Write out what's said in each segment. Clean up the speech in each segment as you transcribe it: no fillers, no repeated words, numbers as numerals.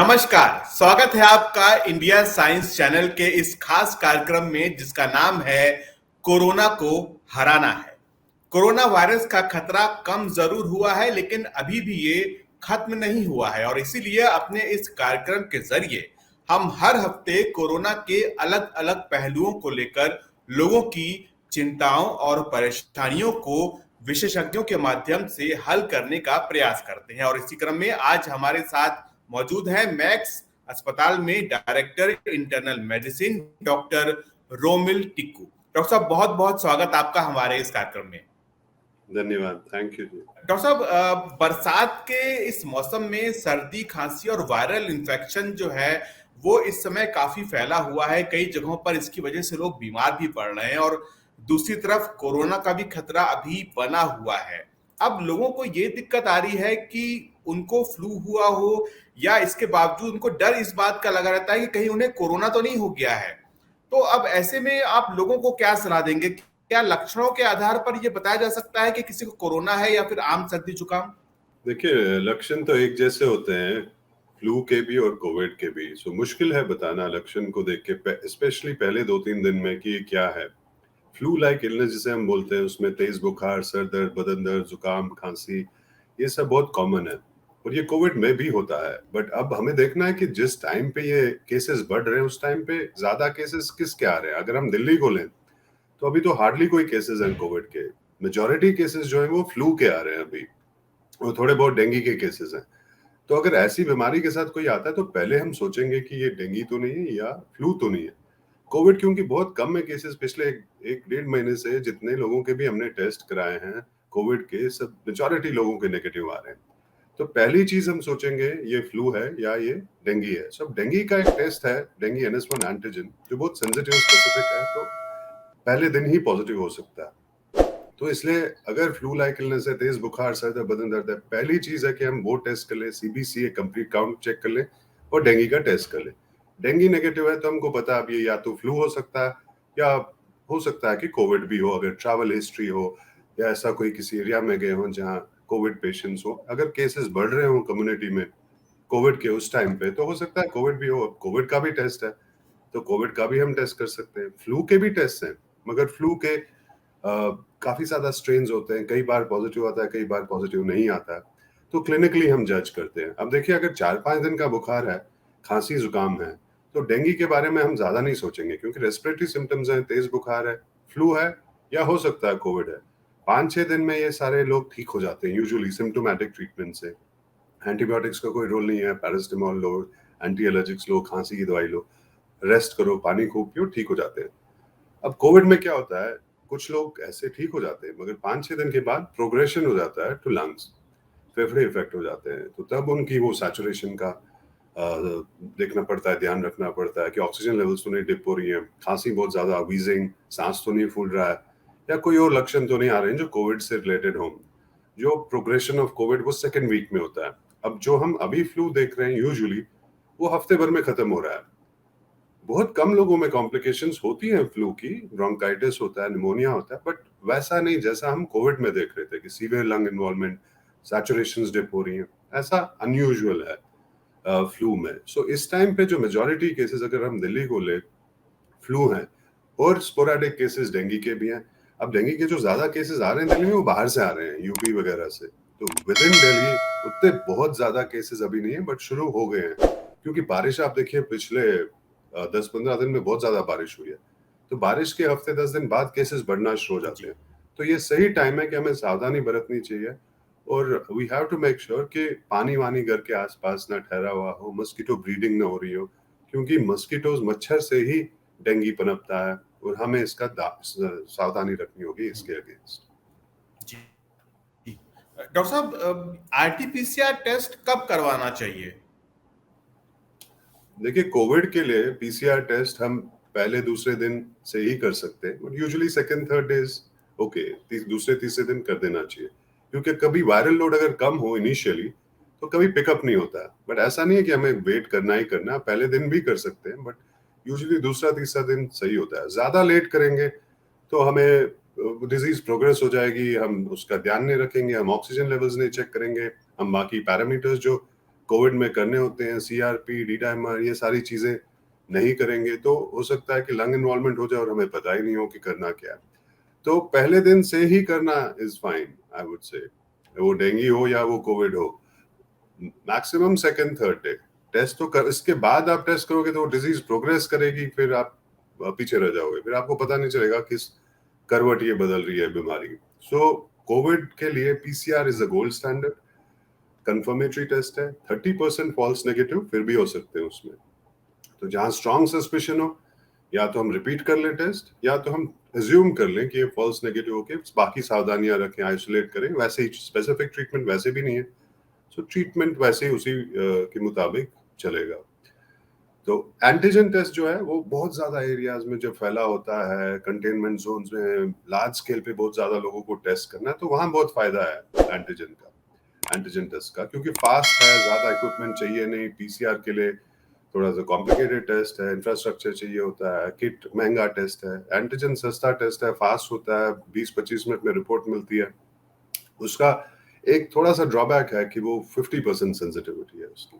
नमस्कार, स्वागत है आपका इंडिया साइंस चैनल के इस खास कार्यक्रम में जिसका नाम है कोरोना को हराना है। कोरोना वायरस का खतरा कम जरूर हुआ है, लेकिन अभी भी ये खत्म नहीं हुआ है और इसीलिए अपने इस कार्यक्रम के जरिए हम हर हफ्ते कोरोना के अलग अलग पहलुओं को लेकर लोगों की चिंताओं और परेशानियों को विशेषज्ञों के माध्यम से हल करने का प्रयास करते हैं। और इसी क्रम में आज हमारे साथ मौजूद है मैक्स अस्पताल में director internal medicine doctor Romil Tikku. Doctor साहब, बहुत बहुत स्वागत आपका हमारे इस कार्यक्रम में। धन्यवाद, थैंक यू जी। डॉक्टर साहब, बरसात के इस मौसम में सर्दी, खांसी और वायरल इन्फेक्शन जो है वो इस समय काफी फैला हुआ है। कई जगहों पर इसकी वजह से लोग बीमार भी पड़ रहे हैं और दूसरी तरफ कोरोना का भी खतरा अभी बना हुआ है। अब लोगों को ये दिक्कत आ रही है कि उनको फ्लू हुआ हो या इसके बावजूद उनको डर इस बात का लगा रहता है कि कहीं उन्हें कोरोना तो नहीं हो गया है। तो अब ऐसे में आप लोगों को क्या सलाह देंगे? क्या लक्षणों के आधार पर यह बताया जा सकता है कि किसी को कोरोना है या फिर आम सर्दी जुकाम? देखिए, लक्षण तो एक जैसे होते हैं, फ्लू के भी और कोविड के भी। सो मुश्किल है बताना लक्षण को देख के, स्पेशली पहले 2-3 दिन में कि ये क्या है। फ्लू लाइक इलनेस जिसे हम बोलते हैं, उसमें तेज बुखार, सर दर्द, बदन दर्द, जुकाम, खांसी, ये सब बहुत कॉमन है और ये कोविड में भी होता है। बट अब हमें देखना है कि जिस टाइम पे ये केसेस बढ़ रहे हैं उस टाइम पे ज्यादा केसेस किसके आ रहे हैं। अगर हम दिल्ली को लें तो अभी तो हार्डली कोई केसेस हैं कोविड के। मेजॉरिटी केसेस जो है वो फ्लू के आ रहे हैं अभी, और थोड़े बहुत डेंगू के केसेस हैं। तो अगर ऐसी बीमारी के साथ कोई आता है तो पहले हम सोचेंगे कि ये डेंगू तो नहीं है या फ्लू तो नहीं है। कोविड क्योंकि बहुत कम है केसेस, पिछले एक डेढ़ महीने से जितने लोगों के भी हमने टेस्ट कराए हैं कोविड के, सब मेजॉरिटी लोगों के नेगेटिव आ रहे हैं। तो पहली चीज हम सोचेंगे ये फ्लू है या ये डेंगू है। सब डेंगू का एक टेस्ट है, डेंगू NS1 एंटीजन, जो बहुत सेंसिटिव स्पेसिफिक है, तो पहले दिन ही पॉजिटिव हो सकता है। तो इसलिए अगर फ्लू लाइक इलनेस है, तेज बुखार, सर दर्द, बदन दर्द है, पहली चीज है कि हम वो टेस्ट कर लें, CBC कंप्लीट काउंट चेक कर लें और डेंगू का टेस्ट कर लें। डेंगू नेगेटिव है तो हमको पता अब ये या तो फ्लू हो सकता है या हो सकता है कि कोविड भी हो, अगर ट्रैवल हिस्ट्री हो या ऐसा कोई किसी एरिया में गए हो जहाँ कोविड पेशेंट्स हो। अगर केसेस बढ़ रहे हो कम्युनिटी में कोविड के उस टाइम पे तो हो सकता है कोविड भी हो। कोविड का भी टेस्ट है तो कोविड का भी हम टेस्ट कर सकते हैं। फ्लू के भी टेस्ट हैं, मगर फ्लू के काफी ज्यादा स्ट्रेन्स होते हैं, कई बार पॉजिटिव आता है, कई बार पॉजिटिव नहीं आता है। तो क्लिनिकली हम जज करते हैं। अब देखिए, अगर 4-5 दिन का बुखार है, खांसी जुकाम है, तो डेंगू के बारे में हम ज्यादा नहीं सोचेंगे क्योंकि रेस्पिरेटरी सिम्टम्स हैं, तेज बुखार है, फ्लू है या हो सकता है कोविड है। 5-6 दिन में ये सारे लोग ठीक हो जाते हैं यूजुअली सिम्टोमेटिक ट्रीटमेंट से। एंटीबायोटिक्स का कोई रोल नहीं है, पैरासिटामोल लो, एंटी एलर्जिक्स लो, खांसी की दवाई लो, रेस्ट करो, पानी खूब पियो, ठीक हो जाते हैं। अब कोविड में क्या होता है, कुछ लोग ऐसे ठीक हो जाते हैं मगर 5-6 दिन के बाद प्रोग्रेशन हो जाता है टू लंग्स, फेफड़े इफेक्ट हो जाते हैं। तो तब उनकी वो सैचुरेशन का देखना पड़ता है, ध्यान रखना पड़ता है कि ऑक्सीजन लेवल्स तो नहीं डिप हो रही है, खांसी बहुत ज्यादा, वीजिंग, सांस तो नहीं फूल रहा है, या कोई और लक्षण तो नहीं आ रहे हैं जो कोविड से रिलेटेड हों। जो प्रोग्रेशन ऑफ कोविड वो सेकेंड वीक में होता है। अब जो हम अभी फ्लू देख रहे हैं यूजुअली वो हफ्ते भर में खत्म हो रहा है। बहुत कम लोगों में कॉम्प्लिकेशंस होती हैं फ्लू की, ब्रोंकाइटिस होता है, निमोनिया होता है, बट वैसा नहीं जैसा हम कोविड में देख रहे थे कि सीवियर लंग इन्वॉल्वमेंट, सैचुरेशंस डिप हो रही हैं। ऐसा अनयूजुअल है फ्लू में। सो इस टाइम पे जो मेजॉरिटी केसेस, अगर हम दिल्ली को ले, फ्लू हैं और स्पोरेडिक केसेस डेंगू के भी हैं। अब डेंगू के जो ज्यादा केसेस आ रहे हैं दिल्ली में वो बाहर से आ रहे हैं, यूपी वगैरह से। तो विद इन दिल्ली उतने बहुत ज्यादा केसेस अभी नहीं है, बट शुरू हो गए हैं क्योंकि बारिश, आप देखिए पिछले 10-15 दिन में बहुत ज्यादा बारिश हुई है। तो बारिश के हफ्ते 10 दिन बाद केसेस बढ़ना शुरू हो जाते हैं। तो ये सही टाइम है कि हमें सावधानी बरतनी चाहिए और we have to make sure कि पानी वानी घर के आसपास ना ठहरा हुआ हो, मस्कीटो ब्रीडिंग ना हो रही हो, क्योंकि मस्कीटोज, मच्छर से ही डेंगू पनपता है और हमें इसका सावधानी रखनी होगी इसके अगेंस्ट। जी जी। डॉक्टर साहब, RT-PCR टेस्ट कब करवाना चाहिए? देखिए, कोविड के लिए PCR टेस्ट हम पहले दूसरे दिन से ही कर सकते हैं, but usually second third days okay, दूसरे तीसरे दिन कर देना चाहिए, क्योंकि कभी वायरल लोड अगर कम हो इनिशियली तो कभी पिकअप नहीं होता है। बट ऐसा नहीं है कि हमें वेट करना ही करना, पहले दिन भी कर सकते हैं, बट यूजुअली दूसरा तीसरा दिन सही होता है। ज्यादा लेट करेंगे तो हमें डिजीज प्रोग्रेस हो जाएगी, हम उसका ध्यान नहीं रखेंगे, हम ऑक्सीजन लेवल्स नहीं चेक करेंगे, हम बाकी पैरामीटर्स जो कोविड में करने होते हैं, CRP, D-dimer, ये सारी चीजें नहीं करेंगे तो हो सकता है कि लंग इन्वॉल्वमेंट हो जाए और हमें पता ही नहीं हो कि करना क्या है। तो पहले दिन से ही करना is fine, I would say, वो डेंगू हो या वो कोविड हो। Maximum second third day test तो कर, इसके बाद आप टेस्ट करोगे तो डिजीज प्रोग्रेस करेगी, फिर आप पीछे रह जाओगे, फिर आपको पता नहीं चलेगा किस करवट ये बदल रही है बीमारी। सो कोविड के लिए PCR is a gold standard, confirmatory test है, 30% फॉल्स नेगेटिव फिर भी हो सकते हैं उसमें। तो जहां स्ट्रॉन्ग सस्पिशन हो, या तो हम रिपीट कर लें टेस्ट, या तो हम एज्यूम कर लें कि ये फॉल्स नेगेटिव होके बाकी सावधानियां रखें, आइसोलेट करें। वैसे ही स्पेसिफिक ट्रीटमेंट वैसे भी नहीं है, सो ट्रीटमेंट वैसे ही उसी के मुताबिक चलेगा। तो एंटीजन टेस्ट जो है वो बहुत ज्यादा एरियाज में जब फैला होता है, कंटेनमेंट जोन्स में लार्ज स्केल पे बहुत ज्यादा लोगों को टेस्ट करना है, तो वहां बहुत फायदा है एंटीजन टेस्ट का, क्योंकि फास्ट है, ज्यादा इक्विपमेंट चाहिए नहीं। PCR के लिए थोड़ा सा कॉम्प्लिकेटेड टेस्ट है, इंफ्रास्ट्रक्चर चाहिए होता है, किट महंगा टेस्ट है। एंटीजन सस्ता टेस्ट है, फास्ट होता है, 20-25 मिनट में रिपोर्ट मिलती है। उसका एक थोड़ा सा ड्रॉबैक है कि वो 50% सेंसिटिविटी है उसकी,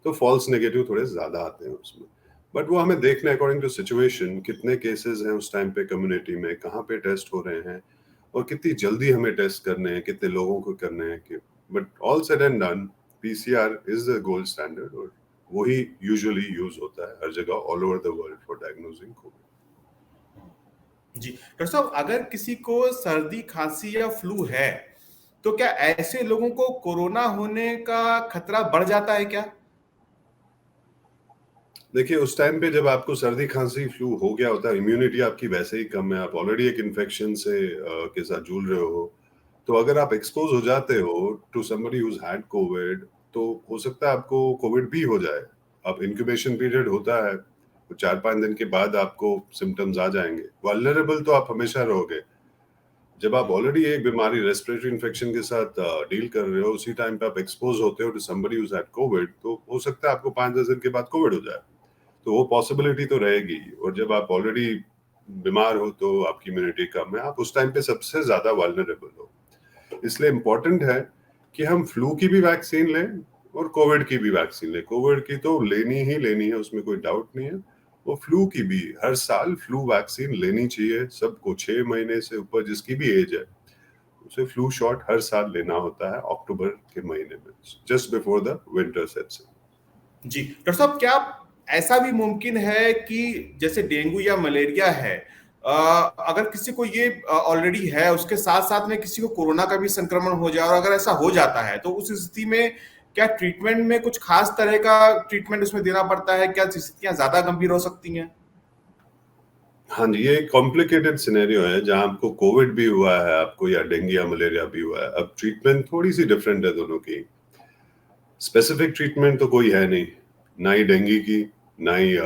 तो फॉल्स नेगेटिव थोड़े ज्यादा आते हैं उसमें। बट वो हमें देखना है अकॉर्डिंग टू सिचुएशन, कितने केसेस हैं उस टाइम पे कम्युनिटी में, कहाँ पे टेस्ट हो रहे हैं, और कितनी जल्दी हमें टेस्ट करने हैं, कितने लोगों को करने हैं। But all said and done, PCR is the gold standard, और वही यूजुअली यूज होता है हर जगह all over the world for diagnosing covid. जी डॉक्टर साहब, अगर किसी को सर्दी खांसी या फ्लू है तो क्या ऐसे लोगों को कोरोना होने का खतरा बढ़ जाता है क्या? देखिए, उस टाइम पे जब आपको सर्दी खांसी फ्लू हो गया होता है, इम्यूनिटी आपकी वैसे ही कम है, आप ऑलरेडी एक इन्फेक्शन से के साथ जूझ रहे हो, तो अगर आप एक्सपोज हो जाते हो to somebody who's had covid, तो हो सकता है आपको कोविड भी हो जाए। अब इंक्यूबेशन पीरियड होता है, तो 4-5 दिन के बाद आपको सिम्टम्स आ जाएंगे। वल्नरेबल तो आप हमेशा रहोगे। जब आप ऑलरेडी एक बीमारी, रेस्पिरेटरी इन्फेक्शन के साथ डील कर रहे हो, उसी टाइम पे आप एक्सपोज होते हो to somebody who's had covid, तो हो सकता है आपको 5-10 दिन के बाद कोविड हो जाए। तो वो पॉसिबिलिटी तो रहेगी। और जब आप ऑलरेडी बीमार हो तो आपकी इम्यूनिटी कम है, आप उस टाइम पे सबसे ज्यादा वल्नरेबल हो। इसलिए इम्पोर्टेंट है कि हम फ्लू की भी वैक्सीन लें और कोविड की भी वैक्सीन लें। कोविड की तो लेनी ही लेनी है, उसमें कोई डाउट नहीं है। वो फ्लू की भी हर साल फ्लू वैक्सीन लेनी चाहिए सबको, 6 महीने से ऊपर जिसकी भी एज है, उसे फ्लू शॉट हर साल लेना होता है अक्टूबर के महीने में, just before the winter sets in. जी डॉक्टर साहब, क्या ऐसा भी मुमकिन है कि जैसे डेंगू या मलेरिया है, अगर किसी को ये ऑलरेडी है, उसके साथ साथ में किसी को कोरोना का भी संक्रमण हो जाए, और अगर ऐसा हो जाता है तो उस स्थिति में क्या ट्रीटमेंट में कुछ खास तरह का ट्रीटमेंट उसमें देना पड़ता है? क्या स्थितियां ज्यादा गंभीर हो सकती हैं? हाँ जी, ये एक कॉम्प्लिकेटेड सिनेरियो है जहां आपको कोविड भी हुआ है आपको, या डेंगू या मलेरिया भी हुआ है। अब ट्रीटमेंट थोड़ी सी डिफरेंट है दोनों की। स्पेसिफिक ट्रीटमेंट तो कोई है नहीं, ना ही डेंगू की, ना ही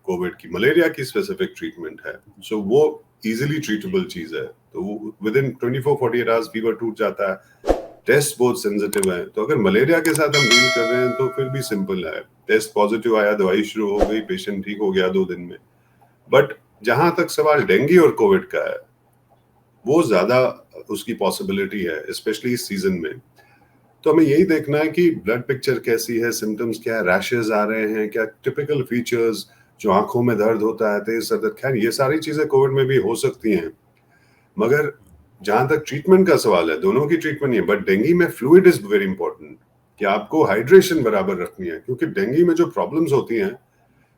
कोविड की। मलेरिया की स्पेसिफिक ट्रीटमेंट है, सो वो इजीली ट्रीटेबल चीज है। तो वो विद इन 24-48 आवर्स फीवर टूट जाता है। टेस्ट बहुत सेंसिटिव है, तो अगर मलेरिया के साथ हम डील कर रहे हैं तो फिर भी सिंपल है। टेस्ट पॉजिटिव आया, दवाई शुरू हो गई, पेशेंट ठीक हो गया 2 दिन में। बट जहां तक सवाल डेंगू और कोविड का है, वो ज्यादा उसकी पॉसिबिलिटी है, स्पेशली इस सीजन में। तो हमें यही देखना है कि ब्लड पिक्चर कैसी है, सिम्टम्स क्या है, रैशेज आ रहे हैं क्या, टिपिकल फीचर्स जो आंखों में दर्द होता है, तेज सर दर्द, खैर ये सारी चीजें कोविड में भी हो सकती हैं। मगर जहां तक ट्रीटमेंट का सवाल है, दोनों की ट्रीटमेंट नहीं है, बट डेंगू में फ्लूइड इज वेरी इंपॉर्टेंट, कि आपको हाइड्रेशन बराबर रखनी है। क्योंकि डेंगू में जो प्रॉब्लम्स होती हैं,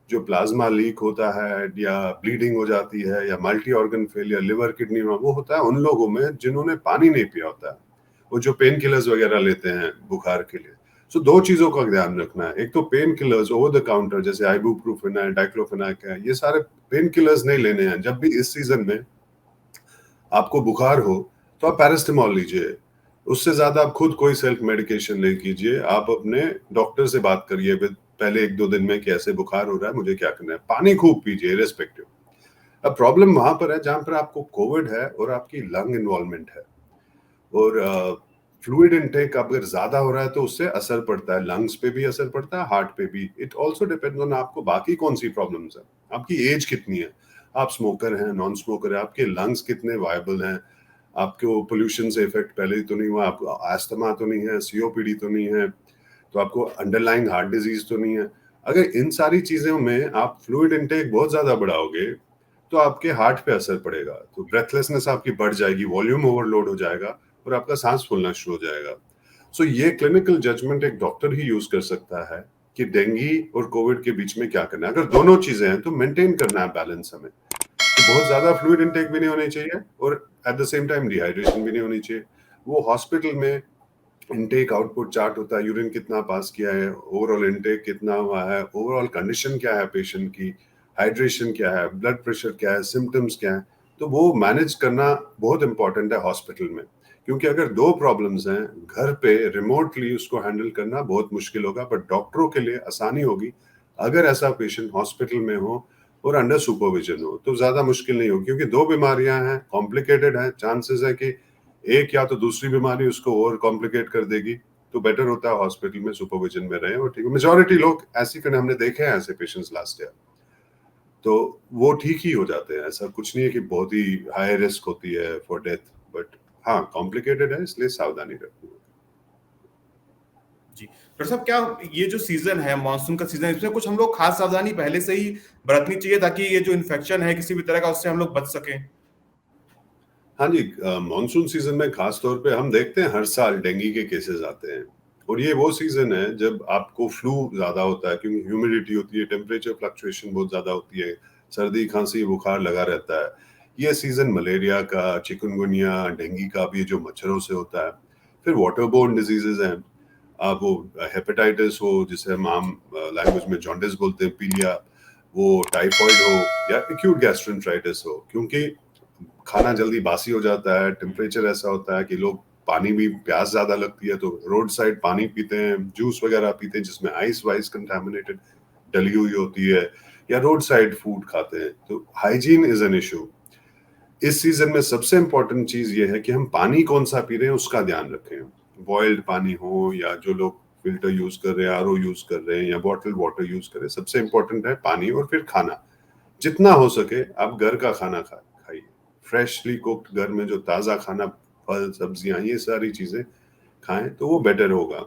जो प्लाज्मा लीक होता है, या ब्लीडिंग हो जाती है, या multi organ failure, liver kidney में, वो होता है उन लोगों में जिन्होंने पानी नहीं पिया होता है, वो जो पेन किलर्स वगैरह लेते हैं बुखार के लिए। सो 2 चीजों का ध्यान रखना है। एक तो pain killers over the counter, जैसे आइबुप्रोफेन है, डाइक्लोफेनाक है, ये सारे पेन किलर्स नहीं लेने हैं। जब भी इस सीजन में आपको बुखार हो तो आप पैरास्टामोल लीजिए, उससे ज्यादा आप खुद कोई सेल्फ मेडिकेशन नहीं कीजिए। आप अपने डॉक्टर से बात करिए पहले 1-2 दिन में कि ऐसे बुखार हो रहा है, मुझे क्या करना है। पानी खूब पीजिए इररिस्पेक्टिव। अब प्रॉब्लम वहां पर है जहां पर आपको कोविड है और आपकी लंग इन्वॉल्वमेंट है, और फ्लूइड इनटेक अगर ज्यादा हो रहा है तो उससे असर पड़ता है, लंग्स पे भी असर पड़ता है, हार्ट पे भी। इट ऑल्सो डिपेंड्स ऑन आपको बाकी कौन सी प्रॉब्लम्स है, आपकी एज कितनी है, आप स्मोकर हैं, नॉन स्मोकर है, आपके लंग्स कितने वायबल हैं, आपको पोल्यूशन से इफेक्ट पहले ही तो नहीं हुआ, आपको अस्थमा तो नहीं है, COPD तो नहीं है, तो आपको अंडरलाइंग हार्ट डिजीज तो नहीं है। अगर इन सारी चीजों में आप फ्लूइड इनटेक बहुत ज्यादा बढ़ाओगे तो आपके हार्ट पे असर पड़ेगा, तो ब्रेथलेसनेस आपकी बढ़ जाएगी, वॉल्यूम ओवरलोड हो जाएगा और आपका सांस फूलना शुरू हो जाएगा। सो ये क्लिनिकल जजमेंट एक डॉक्टर ही यूज कर सकता है कि डेंगू और कोविड के बीच में क्या करना है। अगर दोनों चीजें हैं तो मेंटेन करना है बैलेंस हमें, कि बहुत ज्यादा फ्लूइड इनटेक भी नहीं होनी चाहिए और at the same time dehydration भी नहीं होनी चाहिए। वो हॉस्पिटल में इनटेक आउटपुट चार्ट होता है, यूरिन कितना पास किया है, ओवरऑल इनटेक कितना हुआ है, ओवरऑल कंडीशन क्या है पेशेंट की, हाइड्रेशन क्या है, ब्लड प्रेशर क्या है, सिम्टम्स क्या है। तो वो मैनेज करना बहुत इंपॉर्टेंट है हॉस्पिटल में, क्योंकि अगर दो प्रॉब्लम्स हैं घर पे रिमोटली उसको हैंडल करना बहुत मुश्किल होगा, बट डॉक्टरों के लिए आसानी होगी अगर ऐसा पेशेंट हॉस्पिटल में हो और अंडर सुपरविजन हो, तो ज्यादा मुश्किल नहीं होगी, क्योंकि दो बीमारियां हैं, कॉम्प्लिकेटेड है, चांसेस है कि एक या तो दूसरी बीमारी उसको और कॉम्प्लिकेट कर देगी। तो बेटर होता है हॉस्पिटल में सुपरविजन में रहे और ठीक है। मेजोरिटी लोग ऐसे करने हमने देखे हैं ऐसे पेशेंट्स लास्ट ईयर, तो वो ठीक ही हो जाते हैं। ऐसा कुछ नहीं है कि बहुत ही हाई रिस्क होती है फॉर डेथ, बट हाँ कॉम्प्लिकेटेड है, इसलिए सावधानी रखनी है। जी डॉक्टर साहब, क्या ये जो सीजन है मानसून का सीजन, इसमें कुछ हम लोग खास सावधानी पहले से ही बरतनी चाहिए ताकि ये जो इन्फेक्शन है किसी भी तरह का उससे हम लोग बच सकें? हाँ जी, मानसून सीजन में खास तौर पे हम देखते हैं हर साल डेंगू के केसेस आते हैं, और ये वो सीजन है जब आपको फ्लू ज्यादा होता है, क्योंकि ह्यूमिडिटी होती है, टेम्परेचर फ्लक्चुएशन बहुत ज्यादा होती है, सर्दी खांसी बुखार लगा रहता है। ये सीजन मलेरिया का, चिकनगुनिया, डेंगू का भी जो मच्छरों से होता है। फिर वाटरबोर्न डिजीजेज हैं, आप वो हेपेटाइटिस हो जिसे हम आम लैंग्वेज में जॉन्डिस बोलते हैं, पीलिया, वो टाइफॉइड हो या एक्यूट गैस्ट्रेंटराइटिस हो, क्योंकि खाना जल्दी बासी हो जाता है, टेम्परेचर ऐसा होता है कि लोग पानी भी, प्यास ज्यादा लगती है तो रोड साइड पानी पीते हैं, जूस वगैरह पीते हैं जिसमें आइस वाइस कंटामिनेटेड डली हुई होती है, या रोड साइड फूड खाते हैं। तो हाइजीन इज एन इशू। इस सीजन में सबसे इंपॉर्टेंट चीज ये है कि हम पानी कौन सा पी रहे हैं उसका ध्यान रखें। बॉइल्ड पानी हो या जो लोग फिल्टर यूज कर रहे हैं, आरओ यूज कर रहे हैं या बॉटल वाटर यूज कर रहे हैं, सबसे इंपॉर्टेंट है पानी। और फिर खाना, जितना हो सके आप घर का खाना खाइए, फ्रेशली कुक्ड, घर में जो ताज़ा खाना, फल सब्जियां, ये सारी चीजें खाएं तो वो बेटर होगा।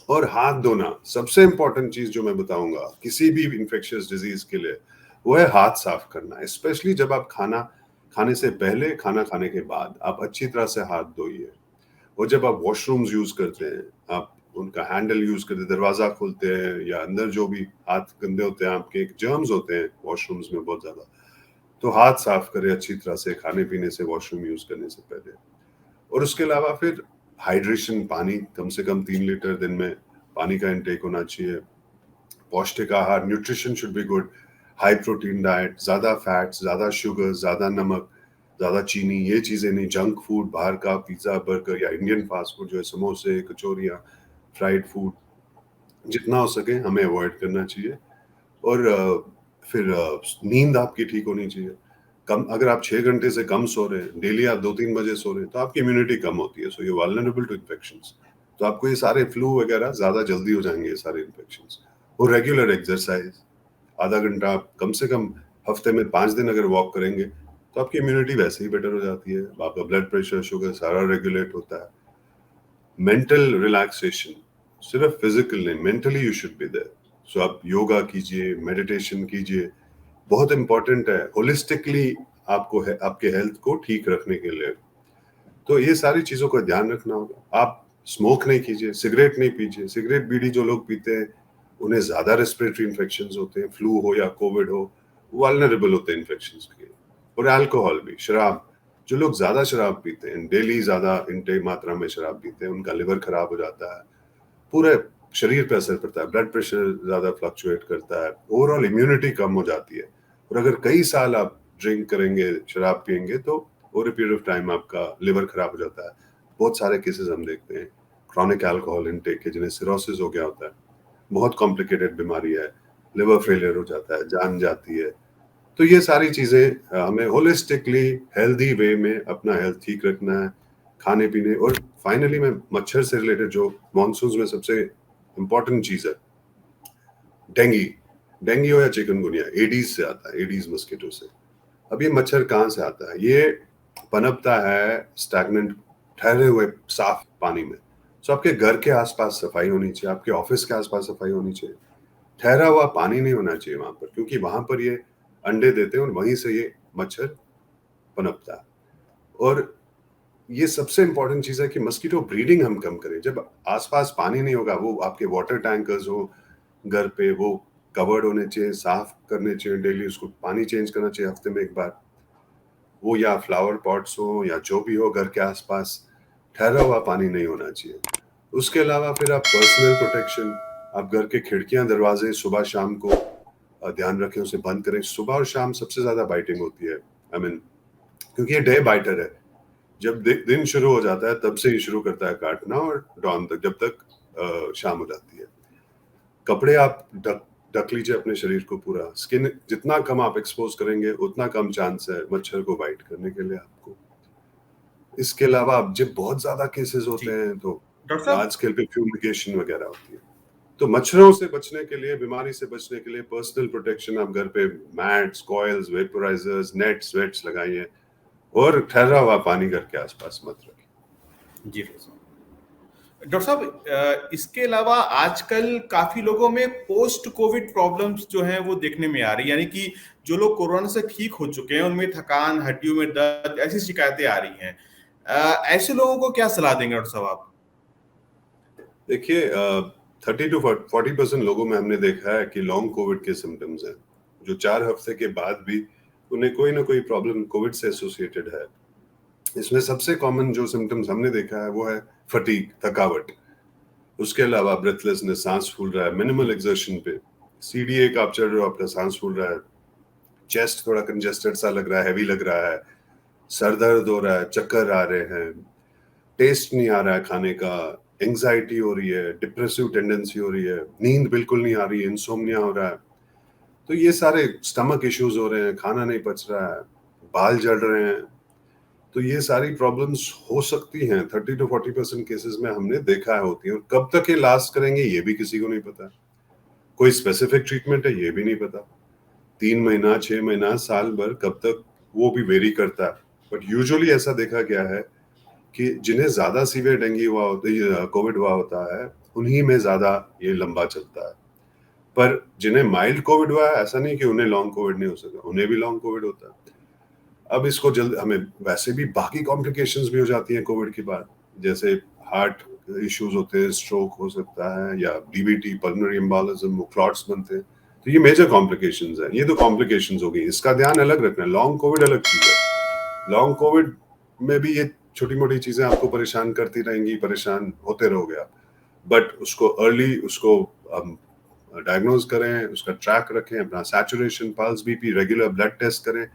और हाथ धोना, सबसे इंपॉर्टेंट चीज जो मैं बताऊंगा किसी भी इंफेक्शियस डिजीज के लिए, वो है हाथ साफ करना। स्पेशली जब आप खाना खाने से पहले, खाना खाने के बाद आप अच्छी तरह से हाथ धोइए। और जब आप वॉशरूम्स यूज करते हैं, आप उनका हैंडल यूज करते हैं, दरवाजा खोलते हैं या अंदर जो भी हाथ गंदे होते हैं आपके, जर्म्स होते हैं वॉशरूम्स में बहुत ज्यादा, तो हाथ साफ करें अच्छी तरह से खाने पीने से, वॉशरूम यूज करने से पहले। और उसके अलावा फिर हाइड्रेशन, पानी कम से कम 3 लीटर दिन में पानी का इंटेक होना चाहिए। पौष्टिक आहार, nutrition should be good, high protein diet, ज्यादा फैट्स, ज्यादा शुगर, ज्यादा नमक, ज्यादा चीनी, ये चीजें नहीं। जंक फूड, बाहर का पिज्जा बर्गर या इंडियन फास्ट फूड जो है, समोसे कचौरियाँ, फ्राइड फूड, जितना हो सके हमें अवॉइड करना चाहिए। और फिर नींद आपकी ठीक होनी चाहिए। कम, अगर आप 6 घंटे से कम सो रहे हैं, डेली आप 2-3 बजे सो रहे हैं, तो आपकी इम्यूनिटी कम होती है, so you vulnerable to infections. तो आपको ये सारे फ्लू वगैरह ज्यादा जल्दी हो जाएंगे, ये सारे इन्फेक्शंस। और रेगुलर एक्सरसाइज, आधा घंटा आप कम से कम हफ्ते में 5 दिन अगर वॉक करेंगे तो आपकी इम्यूनिटी वैसे ही बेटर हो जाती है, आपका ब्लड प्रेशर, शुगर सारा रेगुलेट होता है। मेंटल रिलैक्सेशन, सिर्फ फिजिकल नहीं, mentally you should be there. So आप योगा कीजिए, मेडिटेशन कीजिए, बहुत इंपॉर्टेंट है होलिस्टिकली आपको है, आपके हेल्थ को ठीक रखने के लिए। तो ये सारी चीजों का ध्यान रखना होगा। आप स्मोक नहीं कीजिए, सिगरेट नहीं पीजिए। सिगरेट बीड़ी जो लोग पीते हैं उन्हें ज्यादा रेस्पिरेटरी इन्फेक्शंस होते हैं, फ्लू हो या कोविड हो, वल्नरेबल होते हैं इन्फेक्शंस के। और अल्कोहल भी, शराब, जो लोग ज्यादा शराब पीते हैं, डेली ज्यादा इंटेक मात्रा में शराब पीते हैं, उनका लिवर खराब हो जाता है, पूरे शरीर पे असर पड़ता है, ब्लड प्रेशर ज्यादा फ्लक्चुएट करता है, ओवरऑल इम्यूनिटी कम हो जाती है। और अगर कई साल आप ड्रिंक करेंगे, शराब पियेंगे, तो over a period of time आपका लिवर खराब हो जाता है। बहुत सारे केसेस हम देखते हैं क्रॉनिक अल्कोहल इंटेक के, जिन्हें सिरोसिस हो गया होता है, बहुत कॉम्प्लिकेटेड बीमारी है, लिवर फेलियर हो जाता है, जान जाती है। तो ये सारी चीजें हमें होलिस्टिकली हेल्दी वे में अपना हेल्थ ठीक रखना है, खाने पीने। और फाइनली मैं मच्छर से रिलेटेड जो मॉनसून में सबसे इंपॉर्टेंट चीज है, डेंगू, डेंगू या चिकनगुनिया एडीज से आता है, एडीज मस्किटो से। अब ये मच्छर कहाँ से आता है? ये पनपता है स्टैग्नेंट, ठहरे हुए साफ पानी में। सो आपके घर के आसपास सफाई होनी चाहिए, आपके ऑफिस के आसपास सफाई होनी चाहिए। ठहरा हुआ पानी नहीं होना चाहिए वहां पर, क्योंकि वहां पर ये अंडे देते हैं और वहीं से ये मच्छर पनपता है। और ये सबसे इंपॉर्टेंट चीज है कि मस्कीटो ब्रीडिंग हम कम करें। जब आसपास पानी नहीं होगा, वो आपके वाटर टैंकर्स हो घर पे, वो कवर्ड होने चाहिए, साफ करने चाहिए डेली, उसको पानी चेंज करना चाहिए हफ्ते में एक बार। वो या फ्लावर पॉट्स हो या जो भी हो घर के आसपास, ठहरा हुआ पानी नहीं होना चाहिए। उसके अलावा फिर आप पर्सनल प्रोटेक्शन, आप घर के खिड़कियां दरवाजे सुबह शाम को ध्यान रखें, उसे बंद करें। सुबह और शाम सबसे ज्यादा बाइटिंग होती है, आई मीन, क्योंकि ये डे बाइटर है। जब दिन शुरू हो जाता है तब से ही शुरू करता है काटना, और डॉन तक, जब तक शाम हो जाती है। कपड़े आप ढक लीजिए अपने शरीर को पूरा। स्किन जितना कम आप एक्सपोज करेंगे उतना कम चांस है मच्छर को बाइट करने के लिए आपको। इसके अलावा अब जब बहुत ज्यादा केसेस जी होते हैं तो डॉक्टर लार्ज साहब। स्केल पे फ्यूमिगेशन वगैरह होती है। तो मच्छरों से बचने के लिए, बीमारी से बचने के लिए पर्सनल प्रोटेक्शन, आप घर पे मैट्स, कॉइल्स, वेपोराइजर्स, नेट्स वेट्स लगाइए, और ठहरा हुआ पानी घर के आसपास मत रखिए। जी डॉक्टर साहब, इसके अलावा आजकल काफी लोगों में पोस्ट कोविड प्रॉब्लम्स जो हैं वो देखने में आ रही है, यानी कि जो लोग कोरोना से ठीक हो चुके हैं उनमें थकान, हड्डियों में दर्द, ऐसी शिकायतें आ रही हैं। ऐसे लोगों को क्या सलाह देंगे डॉक्टर साहब आप? देखिए, 30 to 40% लोगों में हमने देखा है कि लॉन्ग कोविड के सिम्टम्स हैं, जो 4 हफ्ते के बाद भी उन्हें कोई ना कोई प्रॉब्लम कोविड से एसोसिएटेड है। इसमें सबसे कॉमन जो सिम्टम्स हमने देखा है वो है फटीग, थकावट। उसके अलावा ब्रेथलेसनेस, सांस फूल रहा है मिनिमल एक्सर्शन पे। सीढ़ी एक आप चढ़ रहे हो, आपका सांस फूल रहा है, चेस्ट थोड़ा कंजेस्टेड सा लग रहा है, हैवी लग रहा है, सर दर्द हो रहा है, चक्कर आ रहे हैं, टेस्ट नहीं आ रहा है खाने का, एंजाइटी हो रही है, डिप्रेसिव टेंडेंसी हो रही है, नींद बिल्कुल नहीं आ रही है, इंसोम्निया हो रहा है। तो ये सारे स्टमक इश्यूज हो रहे हैं, खाना नहीं पच रहा है, बाल जल रहे हैं। तो ये सारी प्रॉब्लम्स हो सकती हैं, 30 to 40% केसेस में हमने देखा है होती है। और कब तक ये लास्ट करेंगे ये भी किसी को नहीं पता। कोई स्पेसिफिक ट्रीटमेंट है ये भी नहीं पता। 3 महीना, 6 महीना, साल भर, कब तक, वो भी वेरी करता है। बट यूजुअली ऐसा देखा गया है कि जिन्हें ज्यादा सीवियर डेंगू हुआ होता, कोविड हुआ होता है, उन्हीं में ज्यादा ये लंबा चलता है। पर जिन्हें माइल्ड कोविड हुआ है, ऐसा नहीं कि उन्हें लॉन्ग कोविड नहीं हो सकता, उन्हें भी लॉन्ग कोविड होता है। अब इसको जल्द, हमें वैसे भी बाकी कॉम्प्लिकेशंस भी हो जाती हैं कोविड के बाद, जैसे हार्ट इश्यूज होते हैं, स्ट्रोक हो सकता है, या डीबीटी, पल्मोनरी एम्बोलिज्म, क्लॉट्स बनते हैं। तो ये मेजर कॉम्प्लिकेशंस हैं। ये तो कॉम्प्लिकेशंस हो गई, इसका ध्यान अलग रखना है। लॉन्ग कोविड अलग चीज है। लॉन्ग कोविड में भी ये छोटी मोटी चीजें आपको परेशान करती रहेंगी, परेशान होते रहोगे आप। बट उसको अर्ली, उसको डायग्नोज करें, उसका ट्रैक रखें, अपना saturation, pulse, BP, regular blood test करें,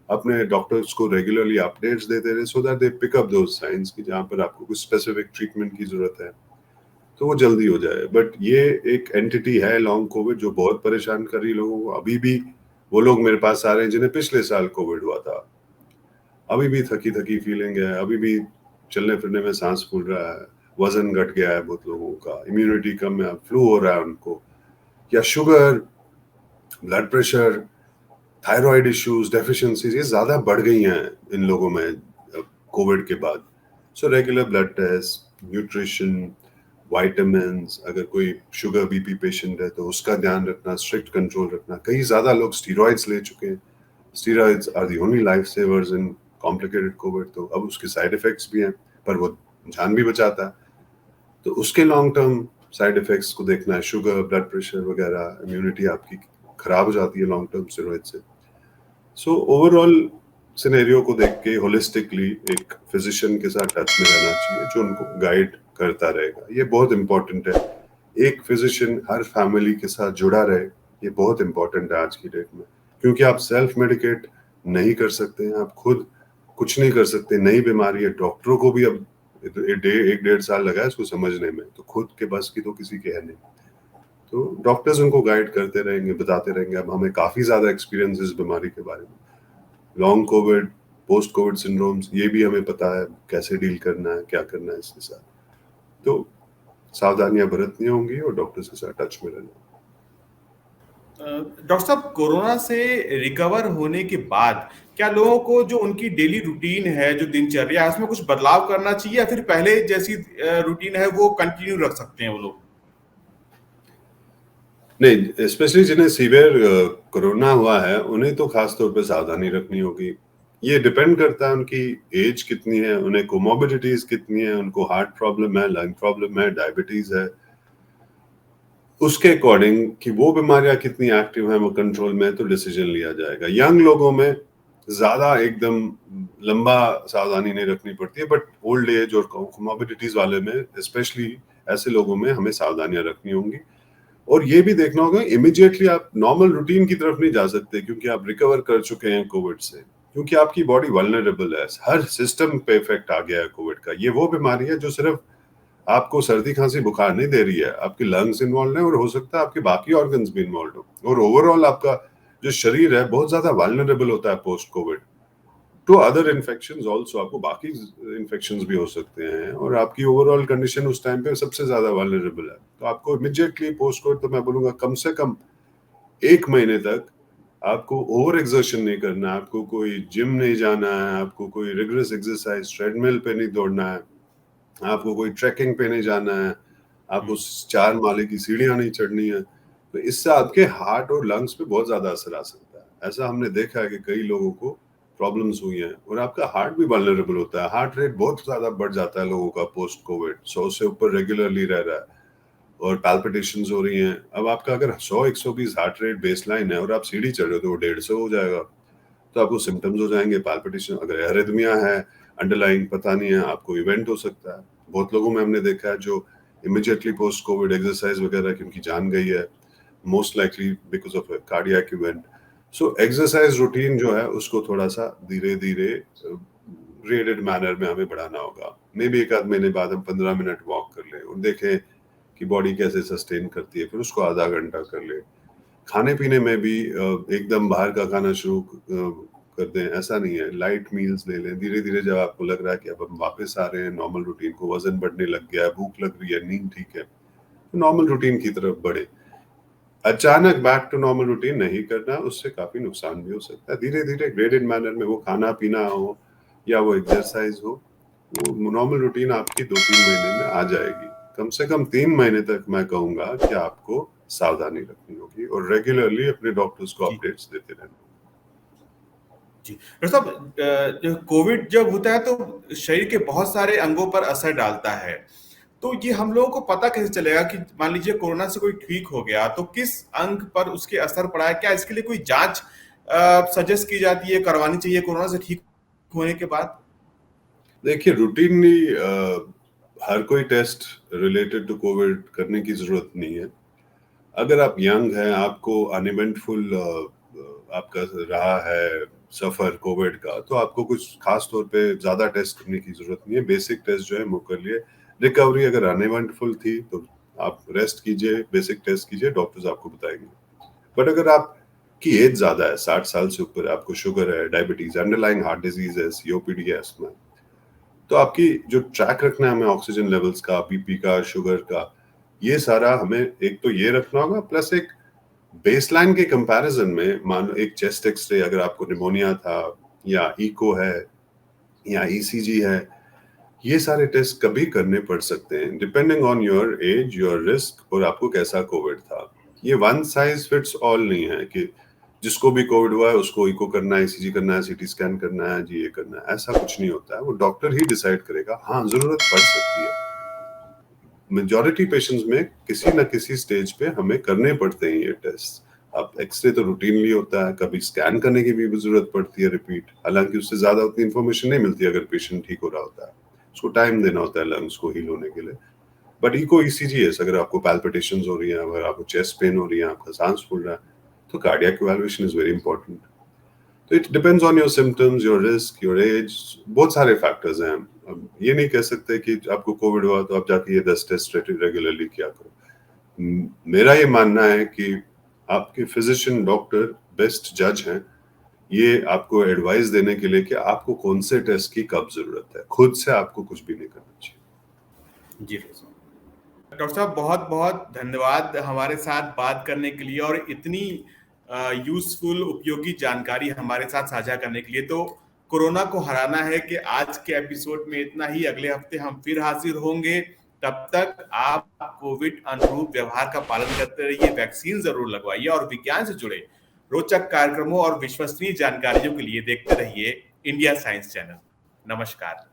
अपने डॉक्टर्स को रेगुलरली अपडेट्स देते रहे, so that they pick up those signs कि जहाँ पर आपको कुछ स्पेसिफिक ट्रीटमेंट की जरूरत है तो वो जल्दी हो जाए। बट ये एक एंटिटी है लॉन्ग कोविड जो बहुत परेशान कर रही लोगों को। अभी भी वो लोग मेरे पास आ रहे हैं जिन्हें पिछले साल कोविड हुआ था, अभी भी थकी थकी फीलिंग है, अभी भी चलने फिरने में सांस फूल रहा है, वजन घट गया है बहुत लोगों का, इम्यूनिटी कम है, फ्लू हो रहा है उनको, या sugar, blood pressure, thyroid issues, deficiencies ये ज्यादा बढ़ गई हैं इन लोगों में कोविड के बाद। So regular blood test, nutrition, vitamins, अगर कोई शुगर बीपी पेशेंट है तो उसका ध्यान रखना, स्ट्रिक्ट कंट्रोल रखना। कई ज्यादा लोग स्टीरॉइड्स ले चुके हैं। Steroids are the only life savers in complicated COVID. तो अब उसके साइड इफेक्ट्स भी हैं, पर वो जान भी बचाता है। तो उसके लॉन्ग टर्म साइड इफेक्ट्स को देखना है, शुगर, ब्लड प्रेशर वगैरह, इम्यूनिटी आपकी खराब हो जाती है लॉन्ग टर्म स्टेरॉइड से। सो ओवरऑल सिनेरियो को देख के होलिस्टिकली एक फिजिशियन के साथ टच में रहना चाहिए जो उनको गाइड करता रहेगा। ये बहुत इंपॉर्टेंट है, एक फिजिशियन हर फैमिली के साथ जुड़ा रहे, ये बहुत इंपॉर्टेंट है आज की डेट में। क्योंकि आप सेल्फ मेडिकेट नहीं कर सकते हैं, आप खुद कुछ नहीं कर सकते। नई बीमारी है, डॉक्टरों को भी अब 1-1.5 साल लगा है इसको समझने में, तो खुद के बस की तो किसी के है नहीं। तो डॉक्टर्स उनको गाइड करते रहेंगे, बताते रहेंगे। अब हमें काफी ज्यादा एक्सपीरियंस इस बीमारी के बारे में, long Covid, post Covid syndromes, ये भी हमें पता है कैसे डील करना है, क्या करना है इसके साथ। तो सावधानियां बरतनी होंगी और डॉक्टर्स के साथ टच में रहना। डॉक्टर साहब, कोरोना से रिकवर होने के बाद क्या लोगों को जो उनकी डेली रूटीन है, जो दिनचर्या है, उसमें कुछ बदलाव करना चाहिए या फिर पहले जैसी रूटीन है वो कंटिन्यू रख सकते हैं वो लोग? नहीं, स्पेशली जिन्हें सीवियर कोरोना हुआ है उन्हें तो खास तौर पे सावधानी रखनी होगी। ये डिपेंड करता है उनकी एज कितनी है, उन्हें कोमोर्बिडिटीज कितनी है, उनको हार्ट प्रॉब्लम है, लंग प्रॉब्लम है, डायबिटीज है, उसके अकॉर्डिंग कि वो बीमारियां कितनी एक्टिव हैं, वो कंट्रोल में है, तो डिसीजन लिया जाएगा। यंग लोगों में ज्यादा एकदम लंबा सावधानी नहीं रखनी पड़ती है, बट ओल्ड एज और कोमोर्बिडिटीज वाले में, स्पेशली ऐसे लोगों में हमें सावधानियां रखनी होंगी। और ये भी देखना होगा, इमिडिएटली आप नॉर्मल रूटीन की तरफ नहीं जा सकते क्योंकि आप रिकवर कर चुके हैं कोविड से, क्योंकि आपकी बॉडी वल्नरेबल है, हर सिस्टम पे इफेक्ट आ गया है कोविड का। ये वो बीमारी है जो सिर्फ आपको सर्दी खांसी बुखार नहीं दे रही है, आपके लंग्स इन्वॉल्व है और हो सकता है आपके बाकी ऑर्गन्स भी इन्वॉल्व हो, और ओवरऑल आपका जो शरीर है बहुत ज्यादा वल्नरेबल होता है post covid to other infections also. आपको बाकी इन्फेक्शंस भी हो सकते हैं और आपकी ओवरऑल कंडीशन उस टाइम पे सबसे ज्यादा वल्नरेबल है। तो आपको इमीडिएटली पोस्ट कोविड, तो मैं बोलूंगा कम से कम 1 महीने तक आपको ओवर एक्सर्शन नहीं करना है, आपको कोई जिम नहीं जाना है, आपको कोई रिगरस एक्सरसाइज ट्रेडमिल पे नहीं दौड़ना है, आपको कोई ट्रैकिंग पे नहीं जाना है, आपको 4 माले की सीढ़ियां नहीं चढ़नी है। तो इससे आपके हार्ट और लंग्स पे बहुत ज्यादा असर आ सकता है। ऐसा हमने देखा है कि कई लोगों को प्रॉब्लम्स हुई हैं और आपका हार्ट भी वल्नरेबल होता है, हार्ट रेट बहुत ज्यादा बढ़ जाता है लोगों का पोस्ट कोविड, 100 से ऊपर रेगुलरली रह रहा है और पैल्पिटेशंस हो रही हैं। अब आपका अगर 100-120 हार्ट रेट बेसलाइन है और आप सीढ़ी चढ़ रहे हो तो वो 150 हो जाएगा, तो आपको सिम्टम्स हो जाएंगे पैल्पिटेशन। अगर एरिथमिया है अंडरलाइंग पता नहीं है, आपको इवेंट हो सकता है। बहुत लोगों में हमने देखा है जो इमीडिएटली पोस्ट कोविड एक्सरसाइज वगैरह की उनकी जान गई है, most likely because of cardiac event. So exercise routine जो है उसको थोड़ा सा धीरे धीरे ग्रेडेड मैनर में हमें बढ़ाना होगा। मे बी 1 आध महीने बाद हम 15 मिनट वॉक कर लें और देखें कि बॉडी कैसे सस्टेन करती है, फिर उसको आधा घंटा कर ले। खाने पीने में भी एकदम बाहर का खाना शुरू कर दें ऐसा नहीं है, लाइट मील्स ले लें धीरे धीरे। जब आपको लग रहा है कि अब हम वापस आ रहे हैं नॉर्मल रूटीन को, वजन बढ़ने लग गया है, भूख लग रही है, नींद ठीक है, तो नॉर्मल रूटीन की तरफ बढ़े। अचानक बैक टू नॉर्मल रूटीन नहीं करना, उससे काफी नुकसान भी हो सकता है। धीरे धीरे ग्रेडेड मैनर में, वो खाना पीना हो या वो एक्सरसाइज हो, वो नॉर्मल रूटीन आपकी 2-3 महीने में आ जाएगी। कम से कम 3 महीने तक मैं कहूंगा कि आपको सावधानी रखनी होगी और रेगुलरली अपने डॉक्टर्स को जी अपडेट्स देते रहना। जी, डॉक्टर साहब, जो कोविड जब होता है तो शरीर के बहुत सारे अंगों पर असर डालता है। तो ये हम लोगों को पता कैसे चलेगा कि मान लीजिए कोरोना से कोई ठीक हो गया तो किस अंग पर उसके असर पड़ा है? क्या इसके लिए कोई जांच सजेस्ट की जाती है, करवानी चाहिए कोरोना से ठीक होने के बाद? देखिए, रूटीनली हर कोई टेस्ट रिलेटेड टू कोविड करने की जरूरत नहीं है। अगर आप यंग हैं, आपको अनइवेंटफुल आपका रहा है सफर कोविड का, तो आपको कुछ खास तौर पे ज्यादा टेस्ट करने की जरूरत नहीं है। बेसिक टेस्ट जो है वो कर लिए। रिकवरी अगर अनइवेंटफुल थी तो आप रेस्ट कीजिए, बेसिक टेस्ट कीजिए, डॉक्टर्स आपको बताएंगे। बट अगर आपकी एज ज्यादा है, 60 साल से ऊपर है, आपको शुगर है, डायबिटीज, अंडरलाइंग हार्ट डिजीज है, सीओपीडी है, अस्थमा, तो आपकी जो ट्रैक रखना है हमें ऑक्सीजन लेवल्स का, बीपी का, शुगर का, ये सारा हमें एक तो ये रखना होगा, प्लस एक बेसलाइन के कंपैरिजन में मान लो एक चेस्ट एक्सरे, अगर आपको निमोनिया था या इको है या ईसीजी है, ये सारे टेस्ट कभी करने पड़ सकते हैं depending on your age, your risk और आपको कैसा कोविड था। ये वन साइज फिट्स ऑल नहीं है कि जिसको भी कोविड हुआ है उसको इको करना है, ईसीजी करना है, सीटी स्कैन करना है, जी ये करना है, ऐसा कुछ नहीं होता है। वो डॉक्टर ही डिसाइड करेगा। हाँ, जरूरत पड़ सकती है, मेजॉरिटी पेशेंट्स में किसी ना किसी स्टेज पे हमें करने पड़ते हैं ये टेस्ट। अब एक्सरे तो रूटीनली होता है, कभी स्कैन करने की भी जरूरत पड़ती है रिपीट, हालांकि उससे ज्यादा उतनी इन्फॉर्मेशन नहीं मिलती अगर पेशेंट ठीक हो रहा होता है, उसको टाइम देना होता है लंग्स को हील होने के लिए। बट इको ईसीजी है, अगर आपको पैल्पिटेशंस हो रही हैं, अगर आपको चेस्ट पेन हो रही है, आपका सांस फूल रहा है, तो cardiac evaluation is very important. तो it depends on your symptoms, your risk, your age, बहुत सारे फैक्टर्स हैं। अब ये नहीं कह सकते कि आपको कोविड हुआ तो आप जाके ये 10 टेस्ट रेगुलरली किया करो। मेरा ये मानना है कि आपके फिजिशियन डॉक्टर बेस्ट जज हैं ये आपको एडवाइस देने के लिए कि आपको कौन से टेस्ट की कब जरूरत है। खुद से आपको कुछ भी नहीं करना चाहिए। जी डॉक्टर साहब। डॉक्टर साहब बहुत बहुत धन्यवाद हमारे साथ बात करने के लिए और इतनी यूजफुल उपयोगी जानकारी हमारे साथ साझा करने के लिए। तो कोरोना को हराना है कि आज के एपिसोड में इतना ही। अगले हफ्ते हम फिर हाजिर होंगे। तब तक आप कोविड अनुरूप व्यवहार का पालन करते रहिए, वैक्सीन जरूर लगवाइए और विज्ञान से जुड़े रोचक कार्यक्रमों और विश्वसनीय जानकारियों के लिए देखते रहिए इंडिया साइंस चैनल। नमस्कार।